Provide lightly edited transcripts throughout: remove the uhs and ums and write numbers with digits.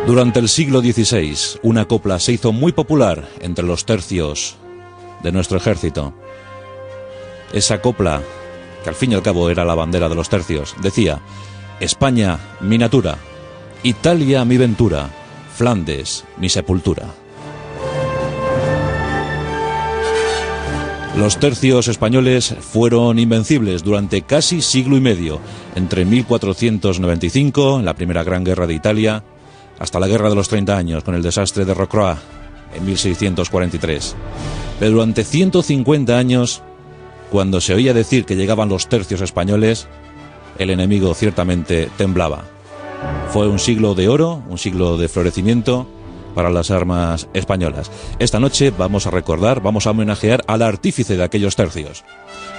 Durante el siglo XVI, una copla se hizo muy popular entre los tercios de nuestro ejército. Esa copla, que al fin y al cabo era la bandera de los tercios, decía: España, mi natura; Italia, mi ventura; Flandes, mi sepultura. Los tercios españoles fueron invencibles durante casi siglo y medio, entre 1495, la primera gran guerra de Italia, hasta la Guerra de los 30 años, con el desastre de Rocroi en 1643. Pero durante 150 años, cuando se oía decir que llegaban los tercios españoles, el enemigo ciertamente temblaba. Fue un siglo de oro, un siglo de florecimiento para las armas españolas. Esta noche vamos a recordar, vamos a homenajear al artífice de aquellos tercios.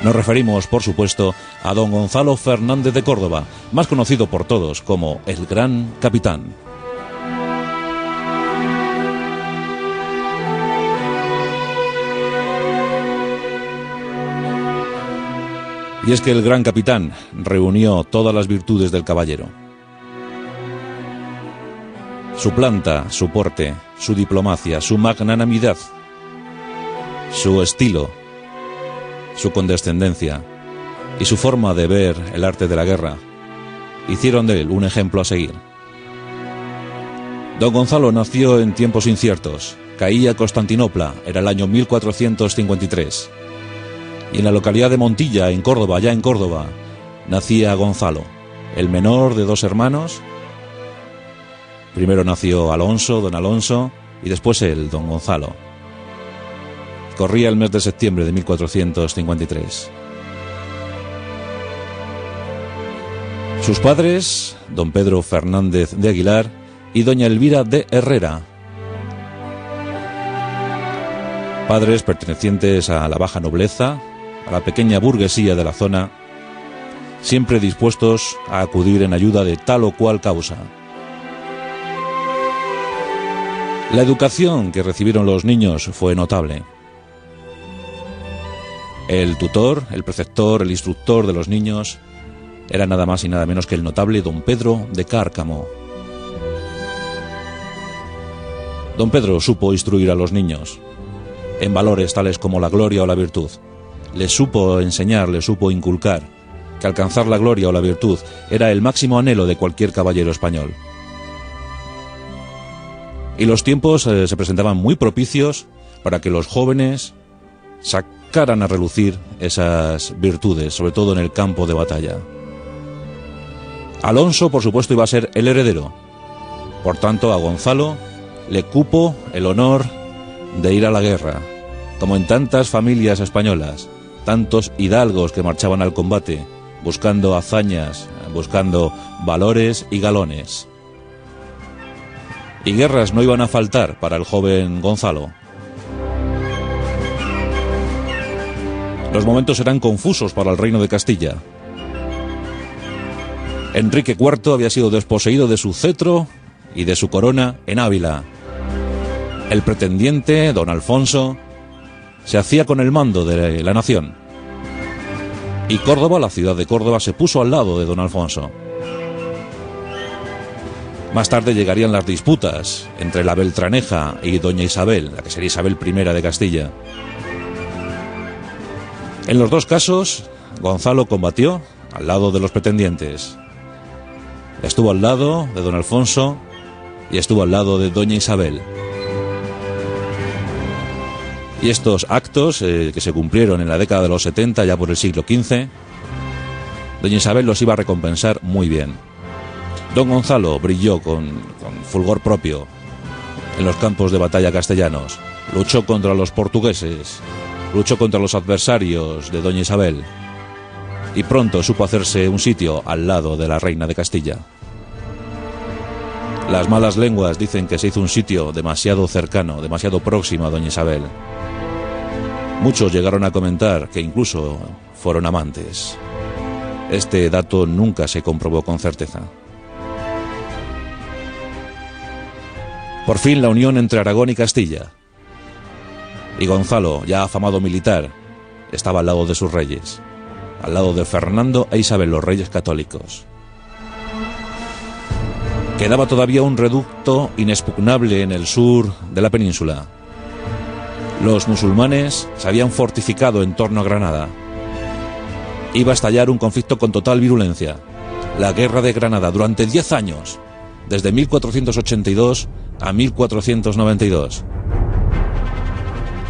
Nos referimos, por supuesto, a don Gonzalo Fernández de Córdoba, más conocido por todos como el Gran Capitán. Y es que el Gran Capitán reunió todas las virtudes del caballero. Su planta, su porte, su diplomacia, su magnanimidad, su estilo, su condescendencia y su forma de ver el arte de la guerra hicieron de él un ejemplo a seguir. Don Gonzalo nació en tiempos inciertos. Caía Constantinopla, era el año 1453. Y en la localidad de Montilla, en Córdoba, ya en Córdoba, nacía Gonzalo, el menor de dos hermanos. Primero nació Alonso, don Alonso, y después él, don Gonzalo. Corría el mes de septiembre de 1453. Sus padres, don Pedro Fernández de Aguilar y doña Elvira de Herrera. Padres pertenecientes a la baja nobleza, a la pequeña burguesía de la zona, siempre dispuestos a acudir en ayuda de tal o cual causa. La educación que recibieron los niños fue notable. El tutor, el preceptor, el instructor de los niños era nada más y nada menos que el notable don Pedro de Cárcamo. Don Pedro supo instruir a los niños en valores tales como la gloria o la virtud. Les supo enseñar, les supo inculcar que alcanzar la gloria o la virtud era el máximo anhelo de cualquier caballero español. Y los tiempos se presentaban muy propicios para que los jóvenes sacaran a relucir esas virtudes, sobre todo en el campo de batalla. Alonso, por supuesto, iba a ser el heredero. Por tanto, a Gonzalo le cupo el honor de ir a la guerra, como en tantas familias españolas, tantos hidalgos que marchaban al combate, buscando hazañas, buscando valores y galones. Y guerras no iban a faltar para el joven Gonzalo. Los momentos eran confusos para el reino de Castilla. Enrique IV había sido desposeído de su cetro y de su corona en Ávila. El pretendiente, don Alfonso, se hacía con el mando de la nación. Y Córdoba, la ciudad de Córdoba, se puso al lado de don Alfonso. Más tarde llegarían las disputas entre la Beltraneja y doña Isabel, la que sería Isabel I de Castilla. En los dos casos, Gonzalo combatió al lado de los pretendientes. Estuvo al lado de don Alfonso y estuvo al lado de doña Isabel. Y estos actos que se cumplieron en la década de los 70, ya por el siglo XV, doña Isabel los iba a recompensar muy bien. Don Gonzalo brilló con fulgor propio en los campos de batalla castellanos. Luchó contra los portugueses, luchó contra los adversarios de doña Isabel y pronto supo hacerse un sitio al lado de la reina de Castilla. Las malas lenguas dicen que se hizo un sitio demasiado cercano, demasiado próximo a doña Isabel. Muchos llegaron a comentar que incluso fueron amantes. Este dato nunca se comprobó con certeza. Por fin la unión entre Aragón y Castilla. Y Gonzalo, ya afamado militar, estaba al lado de sus reyes, al lado de Fernando e Isabel, los reyes católicos. Quedaba todavía un reducto inexpugnable en el sur de la península. Los musulmanes se habían fortificado en torno a Granada. Iba a estallar un conflicto con total virulencia. La Guerra de Granada durante 10 años, desde 1482 a 1492.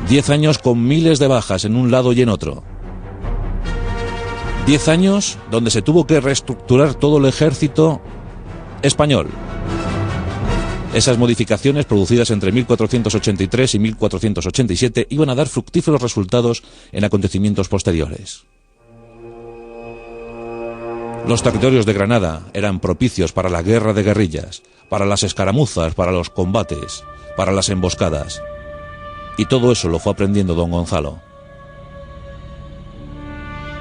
10 años con miles de bajas en un lado y en otro. 10 años donde se tuvo que reestructurar todo el ejército español. Esas modificaciones producidas entre 1483 y 1487 iban a dar fructíferos resultados en acontecimientos posteriores. Los territorios de Granada eran propicios para la guerra de guerrillas, para las escaramuzas, para los combates, para las emboscadas. Y todo eso lo fue aprendiendo don Gonzalo.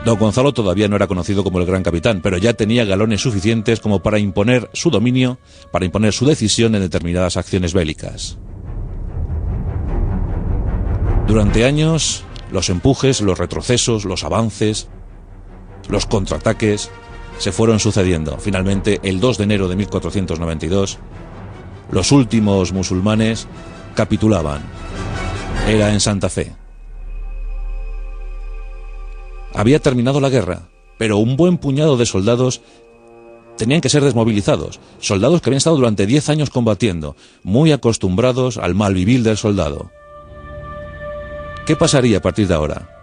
Don Gonzalo todavía no era conocido como el gran capitán, pero ya tenía galones suficientes como para imponer su dominio, para imponer su decisión en determinadas acciones bélicas. Durante años, los empujes, los retrocesos, los avances, los contraataques se fueron sucediendo. Finalmente, el 2 de enero de 1492, los últimos musulmanes capitulaban. Era en Santa Fe. Había terminado la guerra, pero un buen puñado de soldados tenían que ser desmovilizados. Soldados que habían estado durante 10 años combatiendo, muy acostumbrados al mal vivir del soldado. ¿Qué pasaría a partir de ahora?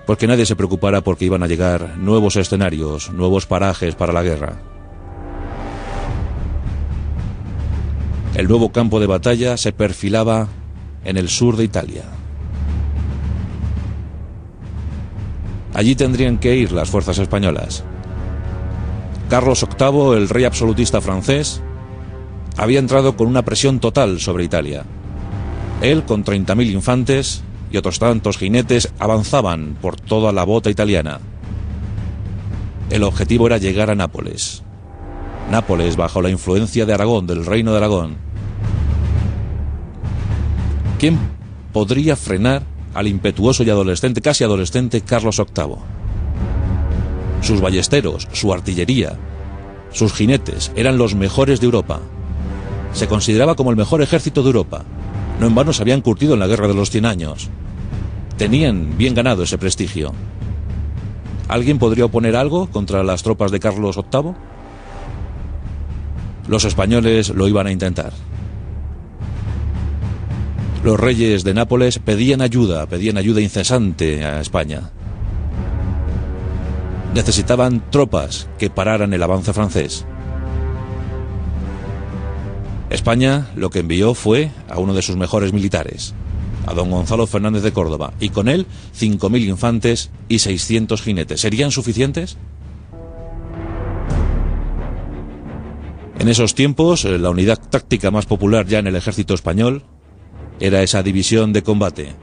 Porque nadie se preocupara porque iban a llegar nuevos escenarios, nuevos parajes para la guerra. El nuevo campo de batalla se perfilaba en el sur de Italia. Allí tendrían que ir las fuerzas españolas. Carlos VIII, el rey absolutista francés, había entrado con una presión total sobre Italia. Él, con 30.000 infantes y otros tantos jinetes, avanzaban por toda la bota italiana. El objetivo era llegar a Nápoles. Nápoles bajo la influencia de Aragón, del reino de Aragón. ¿Quién podría frenar al impetuoso y adolescente, casi adolescente, Carlos VIII? Sus ballesteros, su artillería, sus jinetes eran los mejores de Europa. Se consideraba como el mejor ejército de Europa. No en vano se habían curtido en la Guerra de los 100 años. Tenían bien ganado ese prestigio. ¿Alguien podría oponer algo contra las tropas de Carlos VIII? Los españoles lo iban a intentar. Los reyes de Nápoles pedían ayuda incesante a España. Necesitaban tropas que pararan el avance francés. España lo que envió fue a uno de sus mejores militares, a don Gonzalo Fernández de Córdoba, y con él 5.000 infantes y 600 jinetes. ¿Serían suficientes? En esos tiempos, la unidad táctica más popular ya en el ejército español era esa división de combate.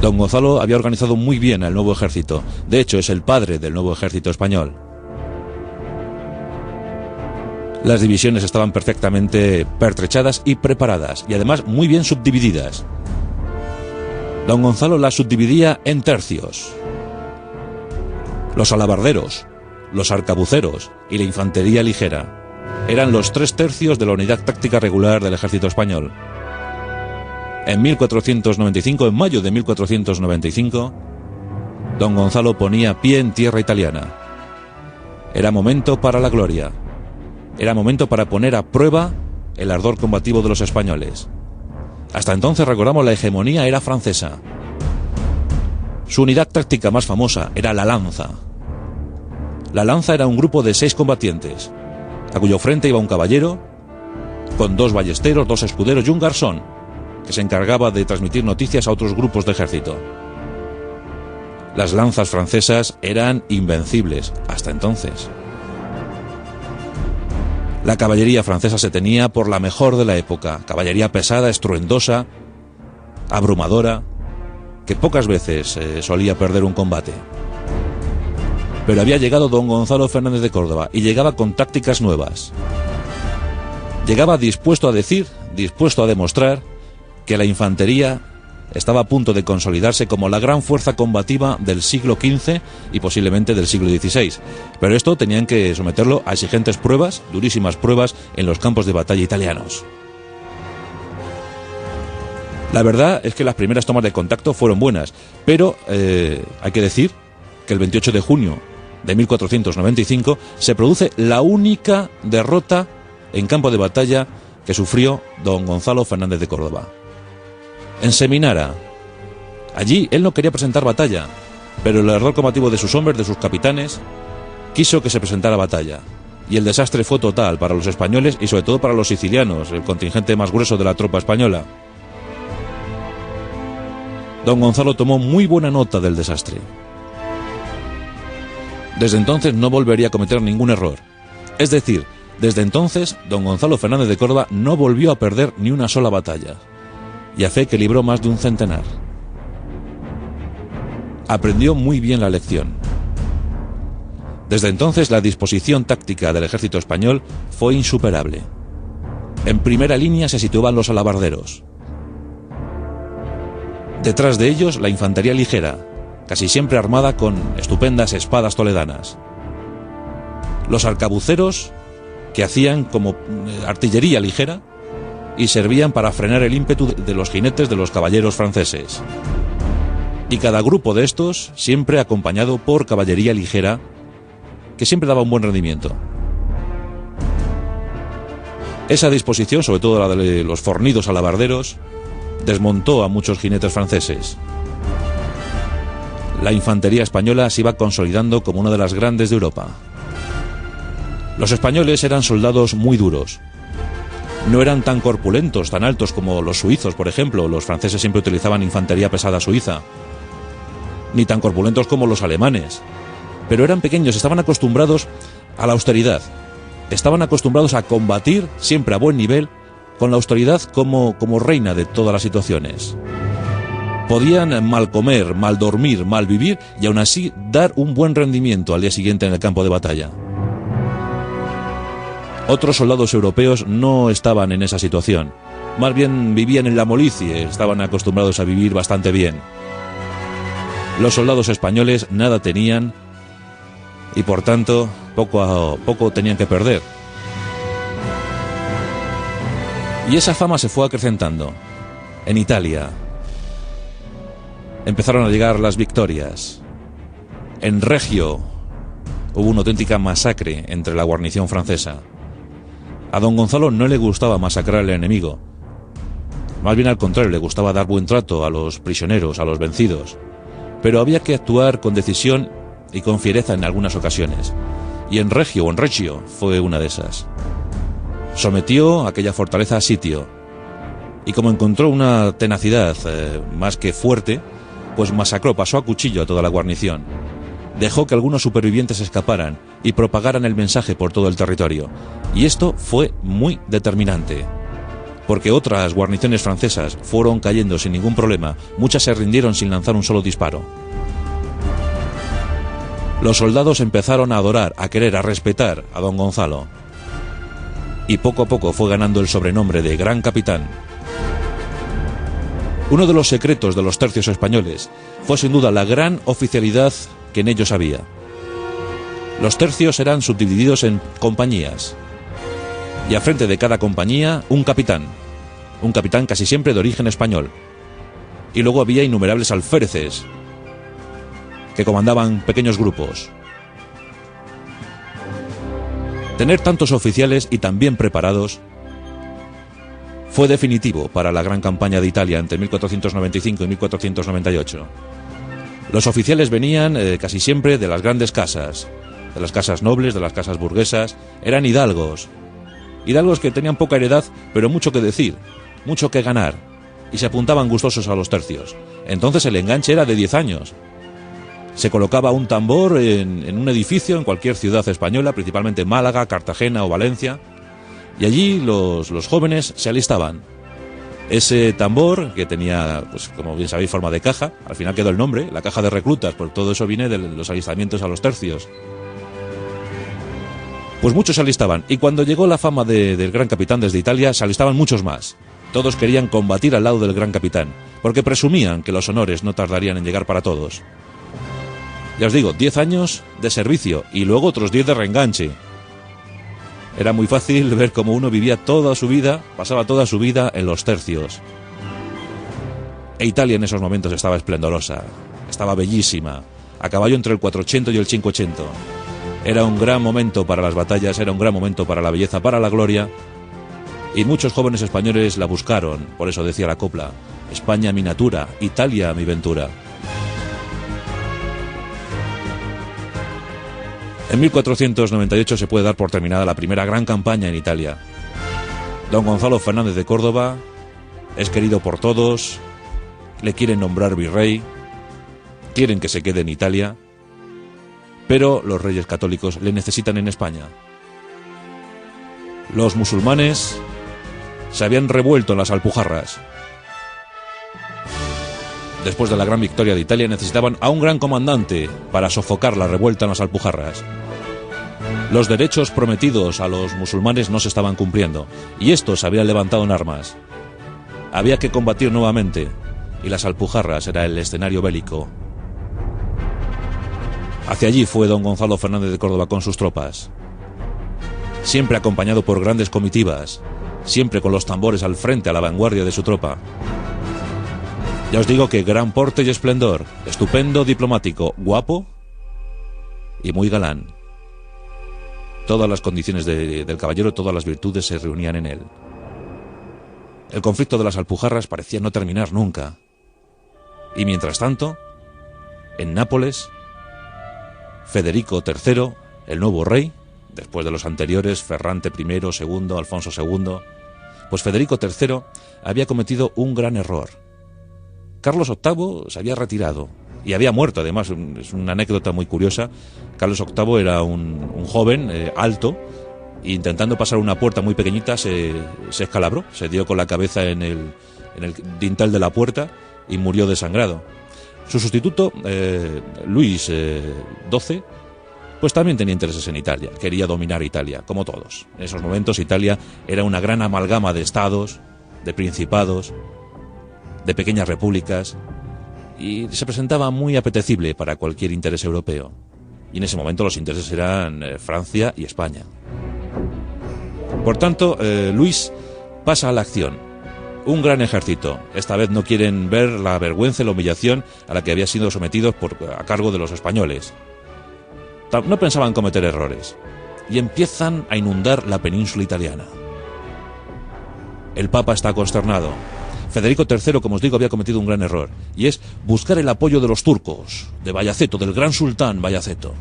Don Gonzalo había organizado muy bien al nuevo ejército. De hecho, es el padre del nuevo ejército español. Las divisiones estaban perfectamente pertrechadas y preparadas, y además muy bien subdivididas. Don Gonzalo las subdividía en tercios. Los alabarderos, los arcabuceros y la infantería ligera eran los 3 tercios de la unidad táctica regular del ejército español. En 1495, en mayo de 1495, don Gonzalo ponía pie en tierra italiana. Era momento para la gloria. Era momento para poner a prueba el ardor combativo de los españoles. Hasta entonces, recordamos, la hegemonía era francesa. Su unidad táctica más famosa era la lanza. La lanza era un grupo de 6 combatientes, a cuyo frente iba un caballero, con 2 ballesteros, 2 escuderos y un garzón, que se encargaba de transmitir noticias a otros grupos de ejército. Las lanzas francesas eran invencibles hasta entonces. La caballería francesa se tenía por la mejor de la época, caballería pesada, estruendosa, abrumadora, que pocas veces solía perder un combate. Pero había llegado don Gonzalo Fernández de Córdoba y llegaba con tácticas nuevas. Llegaba dispuesto a decir, dispuesto a demostrar que la infantería estaba a punto de consolidarse como la gran fuerza combativa del siglo XV y posiblemente del siglo XVI. Pero esto tenían que someterlo a exigentes pruebas, durísimas pruebas, en los campos de batalla italianos. La verdad es que las primeras tomas de contacto fueron buenas, pero hay que decir que el 28 de junio de 1495 se produce la única derrota en campo de batalla que sufrió don Gonzalo Fernández de Córdoba. En Seminara. Allí él no quería presentar batalla, pero el error combativo de sus hombres, de sus capitanes, quiso que se presentara batalla. Y el desastre fue total para los españoles y sobre todo para los sicilianos, el contingente más grueso de la tropa española. Don Gonzalo tomó muy buena nota del desastre. Desde entonces no volvería a cometer ningún error. Es decir, desde entonces don Gonzalo Fernández de Córdoba no volvió a perder ni una sola batalla. Y a fe que libró más de un centenar. Aprendió muy bien la lección. Desde entonces la disposición táctica del ejército español fue insuperable. En primera línea se situaban los alabarderos. Detrás de ellos la infantería ligera, casi siempre armada con estupendas espadas toledanas. Los arcabuceros, que hacían como artillería ligera y servían para frenar el ímpetu de los jinetes de los caballeros franceses. Y cada grupo de estos siempre acompañado por caballería ligera, que siempre daba un buen rendimiento. Esa disposición, sobre todo la de los fornidos alabarderos, desmontó a muchos jinetes franceses. La infantería española se iba consolidando como una de las grandes de Europa. Los españoles eran soldados muy duros. No eran tan corpulentos, tan altos como los suizos, por ejemplo. Los franceses siempre utilizaban infantería pesada suiza. Ni tan corpulentos como los alemanes. Pero eran pequeños, estaban acostumbrados a la austeridad. Estaban acostumbrados a combatir, siempre a buen nivel, con la austeridad como reina de todas las situaciones. Podían mal comer, mal dormir, mal vivir y aún así dar un buen rendimiento al día siguiente en el campo de batalla. Otros soldados europeos no estaban en esa situación. Más bien vivían en la molicie, estaban acostumbrados a vivir bastante bien. Los soldados españoles nada tenían y por tanto poco a poco tenían que perder. Y esa fama se fue acrecentando. En Italia empezaron a llegar las victorias. En Regio hubo una auténtica masacre entre la guarnición francesa. A don Gonzalo no le gustaba masacrar al enemigo. Más bien al contrario, le gustaba dar buen trato a los prisioneros, a los vencidos. Pero había que actuar con decisión y con fiereza en algunas ocasiones. Y en Reggio fue una de esas. Sometió aquella fortaleza a sitio. Y como encontró una tenacidad más que fuerte, pues masacró, pasó a cuchillo a toda la guarnición. Dejó que algunos supervivientes escaparan y propagaran el mensaje por todo el territorio. Y esto fue muy determinante, porque otras guarniciones francesas fueron cayendo sin ningún problema, muchas se rindieron sin lanzar un solo disparo. Los soldados empezaron a adorar, a querer, a respetar a don Gonzalo. Y poco a poco fue ganando el sobrenombre de Gran Capitán. Uno de los secretos de los tercios españoles fue sin duda la gran oficialidad que en ellos había. Los tercios eran subdivididos en compañías y a frente de cada compañía un capitán casi siempre de origen español, y luego había innumerables alféreces que comandaban pequeños grupos. Tener tantos oficiales y tan bien preparados fue definitivo para la gran campaña de Italia entre 1495 y 1498. Los oficiales venían casi siempre de las grandes casas, de las casas nobles, de las casas burguesas. Eran hidalgos que tenían poca heredad, pero mucho que decir, mucho que ganar, y se apuntaban gustosos a los tercios. Entonces el enganche era de 10 años. Se colocaba un tambor en un edificio en cualquier ciudad española, principalmente Málaga, Cartagena o Valencia, y allí los jóvenes se alistaban. Ese tambor, que tenía, pues como bien sabéis, forma de caja, al final quedó el nombre, la caja de reclutas, porque todo eso viene de los alistamientos a los tercios. Pues muchos se alistaban, y cuando llegó la fama del Gran Capitán desde Italia, se alistaban muchos más. Todos querían combatir al lado del gran capitán, porque presumían que los honores no tardarían en llegar para todos. Ya os digo, 10 años de servicio y luego otros 10 de reenganche. Era muy fácil ver cómo uno vivía toda su vida, pasaba toda su vida en los tercios. E Italia en esos momentos estaba esplendorosa, estaba bellísima, a caballo entre el 400 y el 500. Era un gran momento para las batallas, era un gran momento para la belleza, para la gloria, y muchos jóvenes españoles la buscaron. Por eso decía la copla: España mi natura, Italia mi ventura. En 1498 se puede dar por terminada la primera gran campaña en Italia. Don Gonzalo Fernández de Córdoba es querido por todos, le quieren nombrar virrey, quieren que se quede en Italia, pero los reyes católicos le necesitan en España. Los musulmanes se habían revuelto en las Alpujarras. Después de la gran victoria de Italia necesitaban a un gran comandante para sofocar la revuelta en las Alpujarras. Los derechos prometidos a los musulmanes no se estaban cumpliendo y estos se habían levantado en armas. Había que combatir nuevamente y las Alpujarras era el escenario bélico. Hacia allí fue don Gonzalo Fernández de Córdoba con sus tropas, siempre acompañado por grandes comitivas, siempre con los tambores al frente, a la vanguardia de su tropa. Ya os digo que gran porte y esplendor, estupendo diplomático, guapo y muy galán. Todas las condiciones del caballero, todas las virtudes se reunían en él. El conflicto de las Alpujarras parecía no terminar nunca. Y mientras tanto, en Nápoles, Federico III, el nuevo rey, después de los anteriores, Ferrante I, II, Alfonso II, pues Federico III había cometido un gran error. Carlos VIII se había retirado y había muerto, además, es una anécdota muy curiosa. Carlos VIII era un joven alto, e intentando pasar una puerta muy pequeñita se escalabró, se dio con la cabeza en el dintel de la puerta y murió desangrado. Su sustituto, Luis XII, pues también tenía intereses en Italia, quería dominar Italia, como todos. En esos momentos Italia era una gran amalgama de estados, de principados, de pequeñas repúblicas, y se presentaba muy apetecible para cualquier interés europeo. Y en ese momento los intereses eran Francia y España. Por tanto, Luis pasa a la acción. Un gran ejército. Esta vez no quieren ver la vergüenza y la humillación a la que habían sido sometidos a cargo de los españoles. No pensaban cometer errores. Y empiezan a inundar la península italiana. El Papa está consternado. Federico III, como os digo, había cometido un gran error, y es buscar el apoyo de los turcos, de Bayaceto, del gran sultán Bayaceto.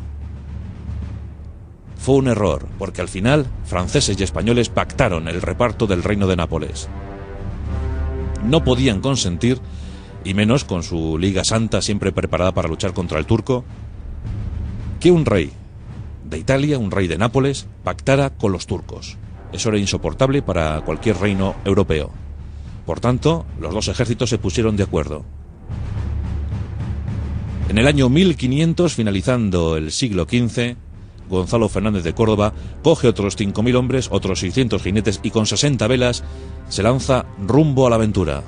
Fue un error, porque al final franceses y españoles pactaron el reparto del reino de Nápoles. No podían consentir, y menos con su Liga Santa siempre preparada para luchar contra el turco, que un rey de Italia, un rey de Nápoles, pactara con los turcos. Eso era insoportable para cualquier reino europeo. Por tanto, los dos ejércitos se pusieron de acuerdo. En el año 1500, finalizando el siglo XV, Gonzalo Fernández de Córdoba coge otros 5.000 hombres, otros 600 jinetes y con 60 velas se lanza rumbo a la aventura.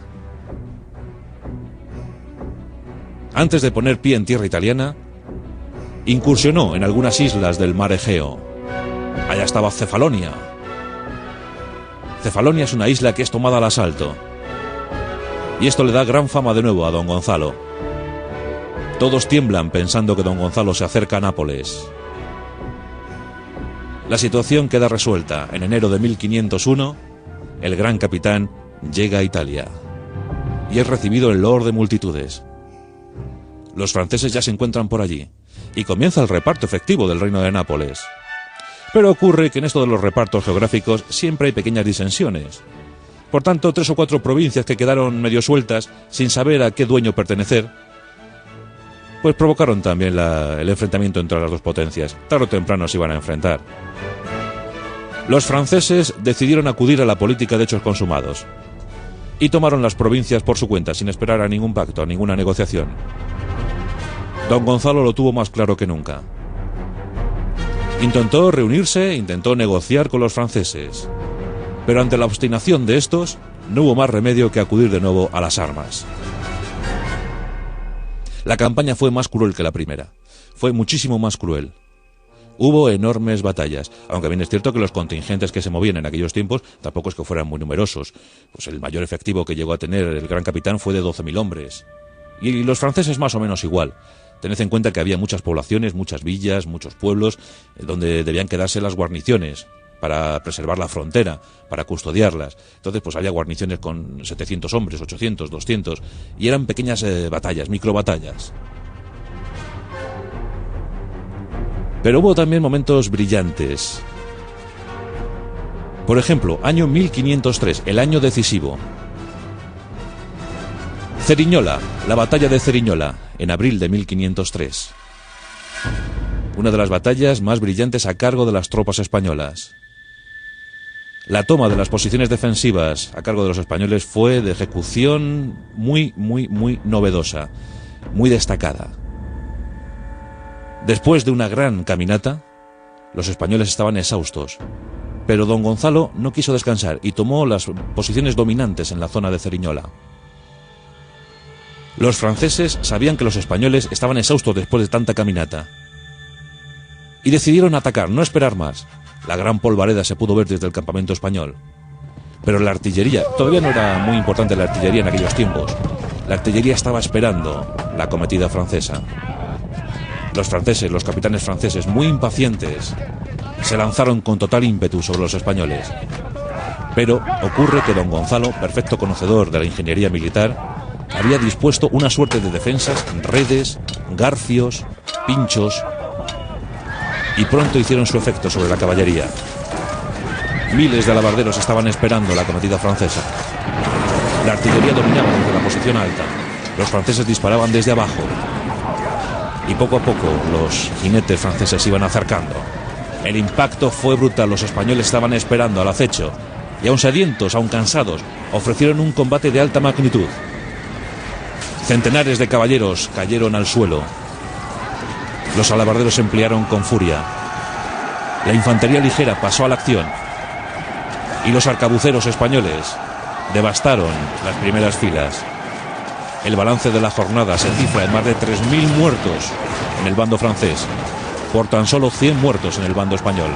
Antes de poner pie en tierra italiana, incursionó en algunas islas del mar Egeo. Allá estaba Cefalonia. Cefalonia es una isla que es tomada al asalto. Y esto le da gran fama de nuevo a don Gonzalo. Todos tiemblan pensando que don Gonzalo se acerca a Nápoles. La situación queda resuelta. En enero de 1501, el gran capitán llega a Italia y es recibido en loor de multitudes. Los franceses ya se encuentran por allí y comienza el reparto efectivo del reino de Nápoles. Pero ocurre que en esto de los repartos geográficos siempre hay pequeñas disensiones. Por tanto, 3 o 4 provincias que quedaron medio sueltas, sin saber a qué dueño pertenecer, pues provocaron también el enfrentamiento entre las dos potencias. Tarde o temprano se iban a enfrentar. Los franceses decidieron acudir a la política de hechos consumados y tomaron las provincias por su cuenta, sin esperar a ningún pacto, a ninguna negociación. Don Gonzalo lo tuvo más claro que nunca. Intentó reunirse, intentó negociar con los franceses, pero ante la obstinación de estos, no hubo más remedio que acudir de nuevo a las armas. La campaña fue más cruel que la primera. Fue muchísimo más cruel. Hubo enormes batallas, aunque bien es cierto que los contingentes que se movían en aquellos tiempos tampoco es que fueran muy numerosos. Pues el mayor efectivo que llegó a tener el Gran Capitán fue de 12.000 hombres. Y los franceses más o menos igual. Tened en cuenta que había muchas poblaciones, muchas villas, muchos pueblos, donde debían quedarse las guarniciones para preservar la frontera, para custodiarlas. Entonces, pues había guarniciones con 700 hombres, 800, 200, y eran pequeñas batallas, microbatallas. Pero hubo también momentos brillantes. Por ejemplo, año 1503, el año decisivo. Ceriñola, la batalla de Ceriñola, en abril de 1503. Una de las batallas más brillantes a cargo de las tropas españolas. La toma de las posiciones defensivas a cargo de los españoles fue de ejecución muy novedosa, muy destacada. Después de una gran caminata, los españoles estaban exhaustos, pero don Gonzalo no quiso descansar y tomó las posiciones dominantes en la zona de Ceriñola. Los franceses sabían que los españoles estaban exhaustos después de tanta caminata y decidieron atacar, no esperar más. La gran polvareda se pudo ver desde el campamento español. Pero la artillería, todavía no era muy importante la artillería en aquellos tiempos. La artillería estaba esperando la acometida francesa. Los franceses, los capitanes franceses, muy impacientes, se lanzaron con total ímpetu sobre los españoles. Pero ocurre que don Gonzalo, perfecto conocedor de la ingeniería militar, había dispuesto una suerte de defensas, redes, garfios, pinchos, y pronto hicieron su efecto sobre la caballería. Miles de alabarderos estaban esperando la acometida francesa. La artillería dominaba desde la posición alta. Los franceses disparaban desde abajo. Y poco a poco los jinetes franceses iban acercando. El impacto fue brutal. Los españoles estaban esperando al acecho. Y aun sedientos, aun cansados, ofrecieron un combate de alta magnitud. Centenares de caballeros cayeron al suelo. Los alabarderos se emplearon con furia. La infantería ligera pasó a la acción. Y los arcabuceros españoles devastaron las primeras filas. El balance de la jornada se cifra en más de 3.000 muertos en el bando francés, por tan solo 100 muertos en el bando español.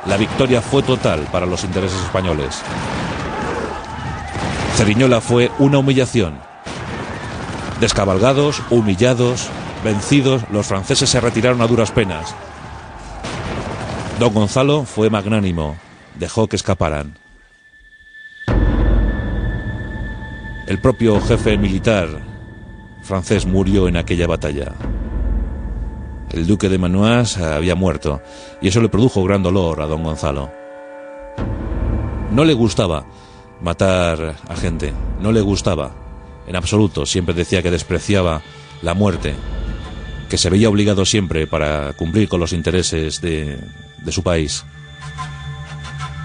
La victoria fue total para los intereses españoles. Ceriñola fue una humillación. Descabalgados, humillados, vencidos, los franceses se retiraron a duras penas. Don Gonzalo fue magnánimo, dejó que escaparan. El propio jefe militar francés murió en aquella batalla. El duque de Manhuas había muerto, y eso le produjo gran dolor a don Gonzalo. No le gustaba matar a gente, no le gustaba, en absoluto. Siempre decía que despreciaba la muerte, que se veía obligado siempre para cumplir con los intereses de su país.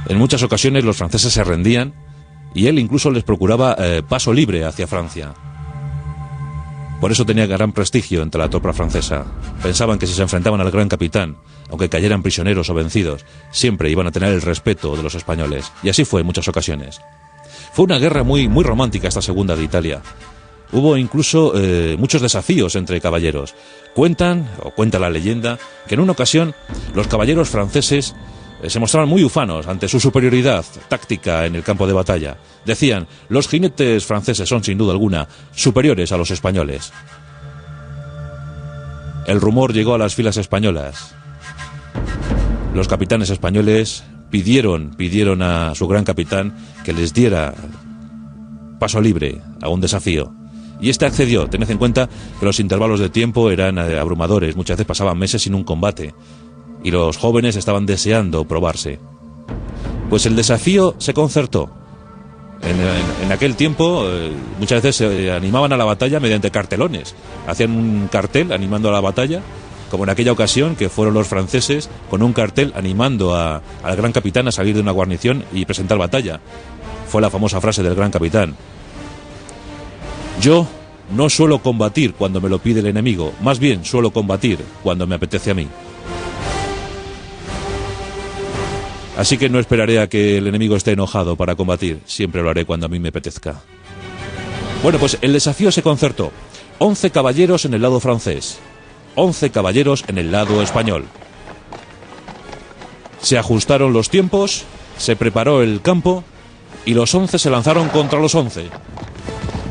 En muchas ocasiones los franceses se rendían y él incluso les procuraba paso libre hacia Francia. Por eso tenía gran prestigio entre la tropa francesa. Pensaban que si se enfrentaban al gran capitán, aunque cayeran prisioneros o vencidos, siempre iban a tener el respeto de los españoles. Y así fue en muchas ocasiones. Fue una guerra muy romántica esta segunda de Italia. Hubo incluso muchos desafíos entre caballeros. Cuenta la leyenda, que en una ocasión los caballeros franceses se mostraban muy ufanos ante su superioridad táctica en el campo de batalla. Decían, los jinetes franceses son sin duda alguna superiores a los españoles. El rumor llegó a las filas españolas. Los capitanes españoles pidieron a su gran capitán que les diera paso libre a un desafío. Y este accedió. Tened en cuenta que los intervalos de tiempo eran abrumadores. Muchas veces pasaban meses sin un combate. Y los jóvenes estaban deseando probarse. Pues el desafío se concertó. En aquel tiempo muchas veces se animaban a la batalla mediante cartelones. Hacían un cartel animando a la batalla, como en aquella ocasión que fueron los franceses con un cartel animando al gran capitán a salir de una guarnición y presentar batalla. Fue la famosa frase del gran capitán: yo no suelo combatir cuando me lo pide el enemigo, más bien suelo combatir cuando me apetece a mí. Así que no esperaré a que el enemigo esté enojado para combatir. Siempre lo haré cuando a mí me apetezca. Bueno, pues el desafío se concertó. 11 caballeros en el lado francés, 11 caballeros en el lado español. Se ajustaron los tiempos, se preparó el campo y los 11 se lanzaron contra los 11.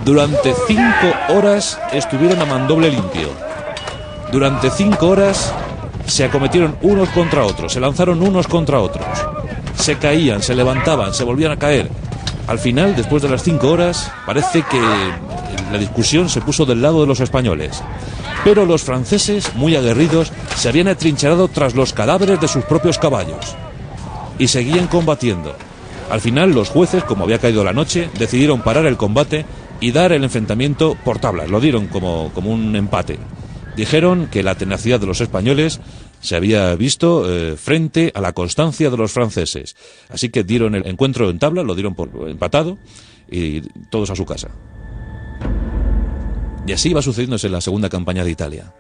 Durante 5 horas estuvieron a mandoble limpio. Durante 5 horas se acometieron unos contra otros, se lanzaron unos contra otros. Se caían, se levantaban, se volvían a caer. Al final, después de las 5 horas, parece que la discusión se puso del lado de los españoles. Pero los franceses, muy aguerridos, se habían atrincherado tras los cadáveres de sus propios caballos. Y seguían combatiendo. Al final, los jueces, como había caído la noche, decidieron parar el combate y dar el enfrentamiento por tablas. Lo dieron como un empate. Dijeron que la tenacidad de los españoles se había visto frente a la constancia de los franceses. Así que dieron el encuentro en tabla, lo dieron por empatado y todos a su casa. Y así iba sucediéndose en la segunda campaña de Italia.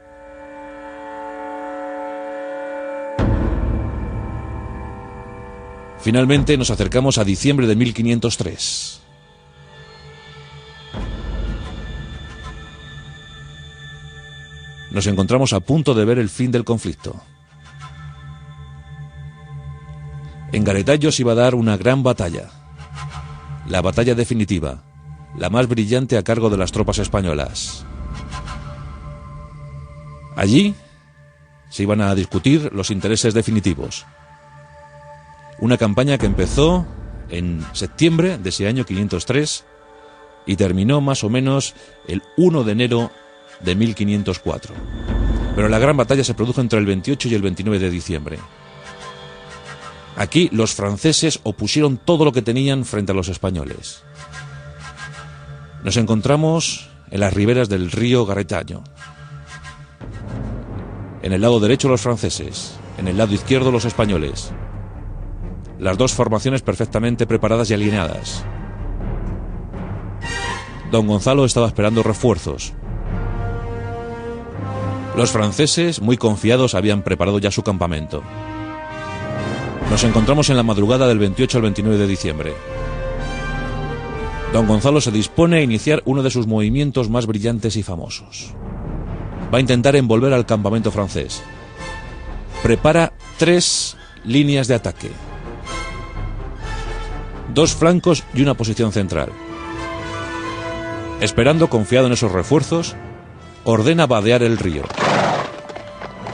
Finalmente nos acercamos a diciembre de 1503. Nos encontramos a punto de ver el fin del conflicto. En Garetayos se iba a dar una gran batalla. La batalla definitiva, la más brillante a cargo de las tropas españolas. Allí se iban a discutir los intereses definitivos. Una campaña que empezó en septiembre de ese año 503 y terminó más o menos el 1 de enero de 1504. Pero la gran batalla se produjo entre el 28 y el 29 de diciembre. Aquí los franceses opusieron todo lo que tenían frente a los españoles. Nos encontramos en las riberas del río Garetaño. En el lado derecho los franceses, en el lado izquierdo los españoles. Las dos formaciones perfectamente preparadas y alineadas. Don Gonzalo estaba esperando refuerzos. Los franceses, muy confiados, habían preparado ya su campamento. Nos encontramos en la madrugada del 28 al 29 de diciembre. Don Gonzalo se dispone a iniciar uno de sus movimientos más brillantes y famosos. Va a intentar envolver al campamento francés. Prepara 3 líneas de ataque. 2 flancos y una posición central. Esperando, confiado en esos refuerzos, ordena vadear el río.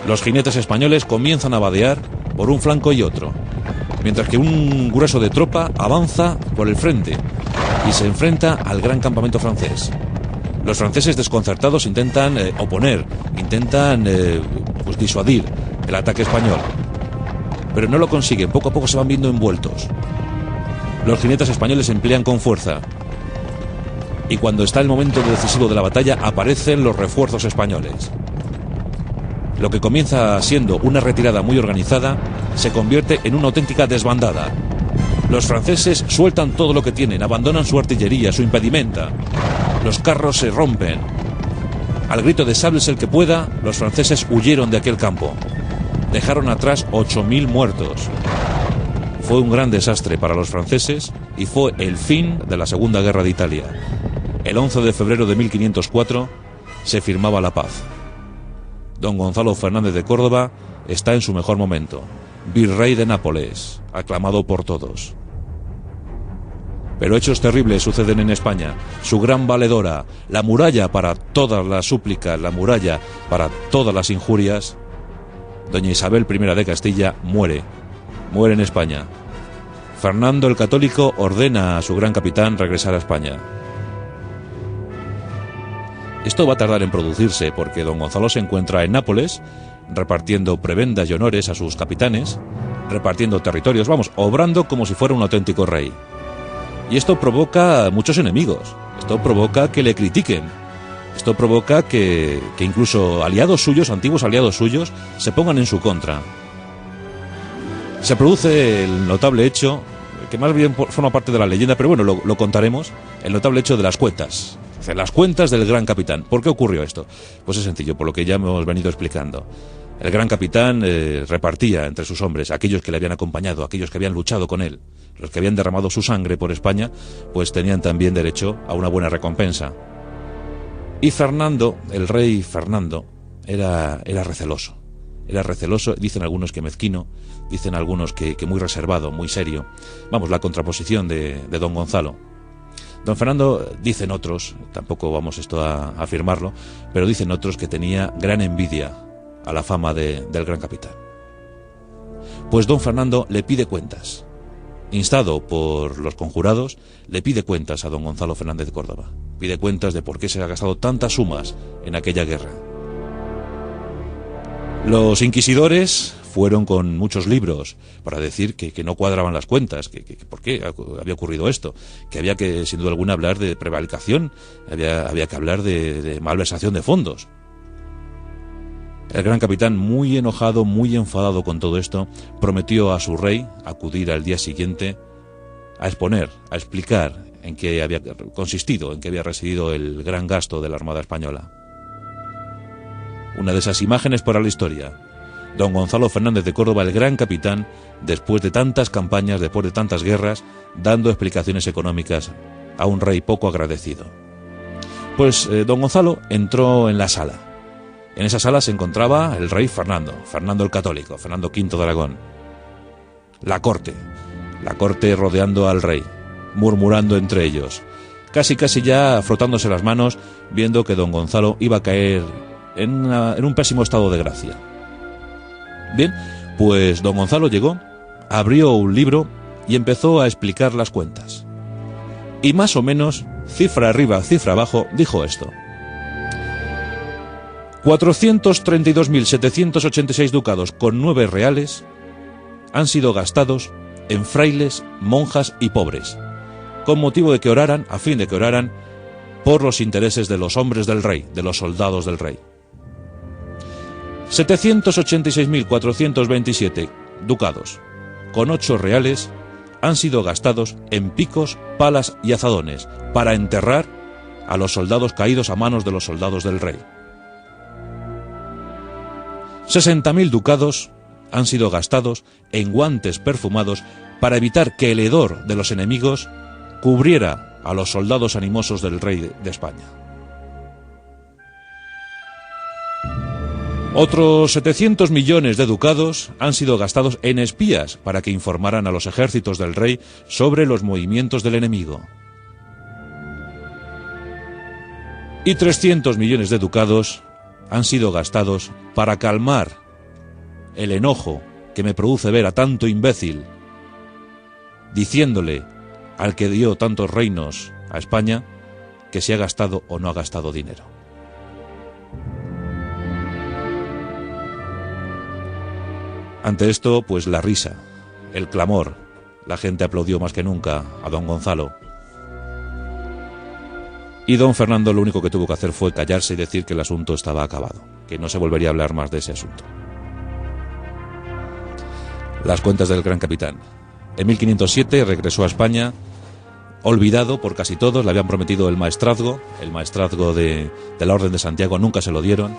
Los jinetes españoles comienzan a vadear por un flanco y otro, mientras que un grueso de tropa avanza por el frente y se enfrenta al gran campamento francés. Los franceses, desconcertados, intentan oponer, intentan disuadir el ataque español, pero no lo consiguen. Poco a poco se van viendo envueltos. Los jinetes españoles se emplean con fuerza. Y cuando está el momento decisivo de la batalla, aparecen los refuerzos españoles. Lo que comienza siendo una retirada muy organizada se convierte en una auténtica desbandada. Los franceses sueltan todo lo que tienen, abandonan su artillería, su impedimenta. Los carros se rompen. Al grito de "sálvese el que pueda", los franceses huyeron de aquel campo. Dejaron atrás 8.000 muertos. Fue un gran desastre para los franceses y fue el fin de la Segunda Guerra de Italia. El 11 de febrero de 1504 se firmaba la paz. Don Gonzalo Fernández de Córdoba está en su mejor momento. Virrey de Nápoles, aclamado por todos. Pero hechos terribles suceden en España. Su gran valedora, la muralla para todas las súplicas, la muralla para todas las injurias, doña Isabel I de Castilla, muere en España. Fernando el Católico ordena a su gran capitán regresar a España. Esto va a tardar en producirse porque don Gonzalo se encuentra en Nápoles repartiendo prebendas y honores a sus capitanes, repartiendo territorios, obrando como si fuera un auténtico rey. Y esto provoca muchos enemigos, esto provoca que le critiquen, esto provoca que incluso aliados suyos, antiguos aliados suyos, se pongan en su contra. Se produce el notable hecho, que más bien forma parte de la leyenda, pero bueno, lo contaremos, el notable hecho de las cuentas. Las cuentas del gran capitán. ¿Por qué ocurrió esto? Pues es sencillo, por lo que ya hemos venido explicando. El gran capitán repartía entre sus hombres, aquellos que le habían acompañado, aquellos que habían luchado con él, los que habían derramado su sangre por España, pues tenían también derecho a una buena recompensa. Y Fernando, el rey Fernando, era receloso. Era receloso, dicen algunos que mezquino, dicen algunos que muy reservado, muy serio. Vamos, la contraposición de don Gonzalo. Don Fernando, dicen otros, tampoco vamos esto a afirmarlo, pero dicen otros que tenía gran envidia a la fama del gran capitán. Pues don Fernando le pide cuentas. Instado por los conjurados, le pide cuentas a don Gonzalo Fernández de Córdoba. Pide cuentas de por qué se ha gastado tantas sumas en aquella guerra. Los inquisidores fueron con muchos libros para decir que no cuadraban las cuentas, que por qué había ocurrido esto, que había que, sin duda alguna, hablar de prevaricación, había que hablar de malversación de fondos. El gran capitán, muy enojado, muy enfadado con todo esto, prometió a su rey acudir al día siguiente a exponer, a explicar en qué había consistido, en qué había residido el gran gasto de la Armada Española. Una de esas imágenes para la historia. Don Gonzalo Fernández de Córdoba, el gran capitán, después de tantas campañas, después de tantas guerras, dando explicaciones económicas a un rey poco agradecido. Pues don Gonzalo entró en la sala. En esa sala se encontraba el rey Fernando el Católico, Fernando V de Aragón. La corte rodeando al rey, murmurando entre ellos, casi ya frotándose las manos, viendo que don Gonzalo iba a caer en un pésimo estado de gracia. Bien, pues don Gonzalo llegó, abrió un libro y empezó a explicar las cuentas. Y más o menos, cifra arriba, cifra abajo, dijo esto: 432.786 ducados con 9 reales han sido gastados en frailes, monjas y pobres, con motivo de que oraran, a fin de que oraran, por los intereses de los hombres del rey, de los soldados del rey. 786.427 ducados con 8 reales han sido gastados en picos, palas y azadones para enterrar a los soldados caídos a manos de los soldados del rey. 60.000 ducados han sido gastados en guantes perfumados para evitar que el hedor de los enemigos cubriera a los soldados animosos del rey de España. Otros 700 millones de ducados han sido gastados en espías para que informaran a los ejércitos del rey sobre los movimientos del enemigo. Y 300 millones de ducados han sido gastados para calmar el enojo que me produce ver a tanto imbécil diciéndole al que dio tantos reinos a España que si ha gastado o no ha gastado dinero. Ante esto, pues la risa, el clamor, la gente aplaudió más que nunca a don Gonzalo. Y don Fernando lo único que tuvo que hacer fue callarse y decir que el asunto estaba acabado, que no se volvería a hablar más de ese asunto. Las cuentas del gran capitán. En 1507 regresó a España, olvidado por casi todos, le habían prometido el maestrazgo de la Orden de Santiago, nunca se lo dieron.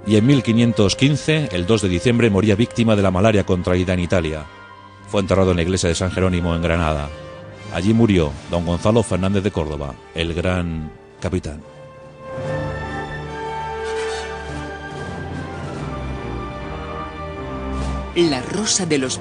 Y en 1515, el 2 de diciembre, moría víctima de la malaria contraída en Italia. Fue enterrado en la iglesia de San Jerónimo en Granada. Allí murió don Gonzalo Fernández de Córdoba, el gran capitán. La rosa de los